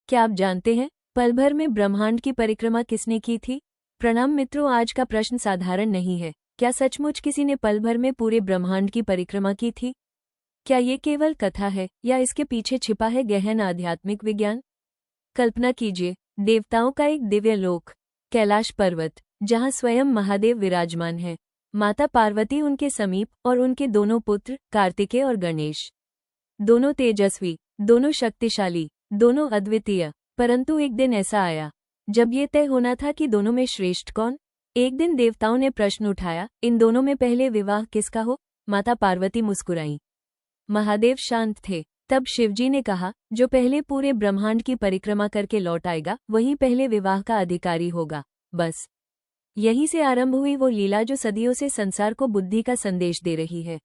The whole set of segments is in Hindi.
क्या आप जानते हैं पल भर में ब्रह्मांड की परिक्रमा किसने की थी? प्रणाम मित्रों, आज का प्रश्न साधारण नहीं है। क्या सचमुच किसी ने पल भर में पूरे ब्रह्मांड की परिक्रमा की थी? क्या ये केवल कथा है या इसके पीछे छिपा है गहन आध्यात्मिक विज्ञान? कल्पना कीजिए, देवताओं का एक दिव्य लोक, कैलाश पर्वत, जहाँ स्वयं महादेव विराजमान है, माता पार्वती उनके समीप और उनके दोनों पुत्र कार्तिकेय और गणेश। दोनों तेजस्वी, दोनों शक्तिशाली, दोनों अद्वितीय। परंतु एक दिन ऐसा आया जब ये तय होना था कि दोनों में श्रेष्ठ कौन। एक दिन देवताओं ने प्रश्न उठाया, इन दोनों में पहले विवाह किसका हो? माता पार्वती मुस्कुराई, महादेव शांत थे। तब शिवजी ने कहा, जो पहले पूरे ब्रह्मांड की परिक्रमा करके लौट आएगा वही पहले विवाह का अधिकारी होगा। बस यहीं से आरंभ हुई वो लीला जो सदियों से संसार को बुद्धि का संदेश दे रही है।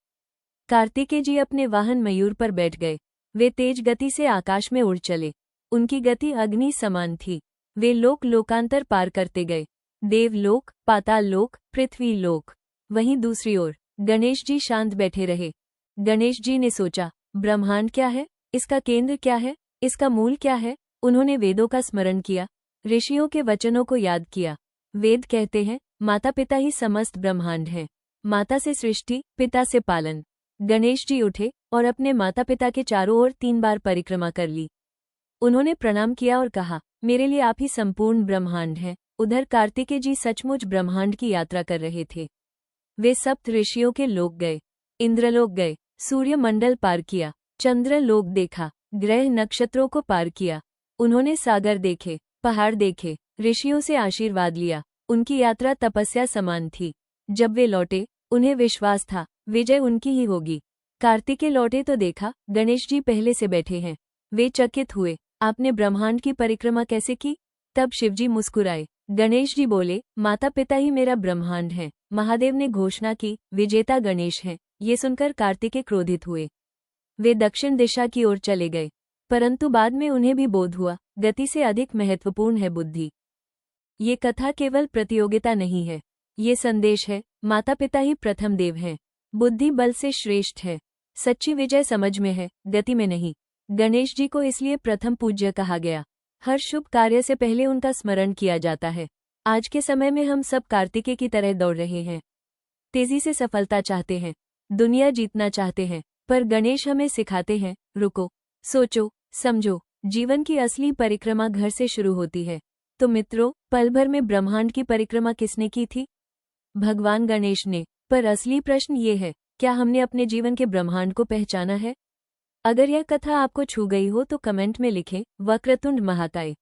कार्तिकेय जी अपने वाहन मयूर पर बैठ गए। वे तेज गति से आकाश में उड़ चले। उनकी गति अग्नि समान थी। वे लोक लोकांतर पार करते गए, देवलोक, पाताल लोक, पृथ्वी लोक। वहीं दूसरी ओर गणेश जी शांत बैठे रहे। गणेश जी ने सोचा, ब्रह्मांड क्या है? इसका केंद्र क्या है? इसका मूल क्या है? उन्होंने वेदों का स्मरण किया, ऋषियों के वचनों को याद किया। वेद कहते हैं, माता पिता ही समस्त ब्रह्मांड हैं। माता से सृष्टि, पिता से पालन। गणेश जी उठे और अपने माता पिता के चारों ओर 3 बार परिक्रमा कर ली। उन्होंने प्रणाम किया और कहा, मेरे लिए आप ही संपूर्ण ब्रह्मांड हैं। उधर कार्तिकेय जी सचमुच ब्रह्मांड की यात्रा कर रहे थे। वे सप्त ऋषियों के लोक गए, इंद्रलोक गए, सूर्य मंडल पार किया, चंद्र लोक देखा, ग्रह नक्षत्रों को पार किया। उन्होंने सागर देखे, पहाड़ देखे, ऋषियों से आशीर्वाद लिया। उनकी यात्रा तपस्या समान थी। जब वे लौटे, उन्हें विश्वास था विजय उनकी ही होगी। कार्तिकेय लौटे तो देखा, गणेश जी पहले से बैठे हैं। वे चकित हुए, आपने ब्रह्मांड की परिक्रमा कैसे की? तब शिवजी मुस्कुराए। गणेश जी बोले, माता पिता ही मेरा ब्रह्मांड है। महादेव ने घोषणा की, विजेता गणेश है। ये सुनकर कार्तिकेय क्रोधित हुए। वे दक्षिण दिशा की ओर चले गए। परंतु बाद में उन्हें भी बोध हुआ, गति से अधिक महत्वपूर्ण है बुद्धि। ये कथा केवल प्रतियोगिता नहीं है, ये संदेश है, माता पिता ही प्रथम देव हैं। बुद्धि बल से श्रेष्ठ है। सच्ची विजय समझ में है, गति में नहीं। गणेश जी को इसलिए प्रथम पूज्य कहा गया। हर शुभ कार्य से पहले उनका स्मरण किया जाता है। आज के समय में हम सब कार्तिकेय की तरह दौड़ रहे हैं, तेजी से सफलता चाहते हैं, दुनिया जीतना चाहते हैं। पर गणेश हमें सिखाते हैं, रुको, सोचो, समझो। जीवन की असली परिक्रमा घर से शुरू होती है। तो मित्रों, पल भर में ब्रह्मांड की परिक्रमा किसने की थी? भगवान गणेश ने। पर असली प्रश्न ये है, क्या हमने अपने जीवन के ब्रह्मांड को पहचाना है? अगर यह कथा आपको छू गई हो तो कमेंट में लिखें, वक्रतुंड महाकाय।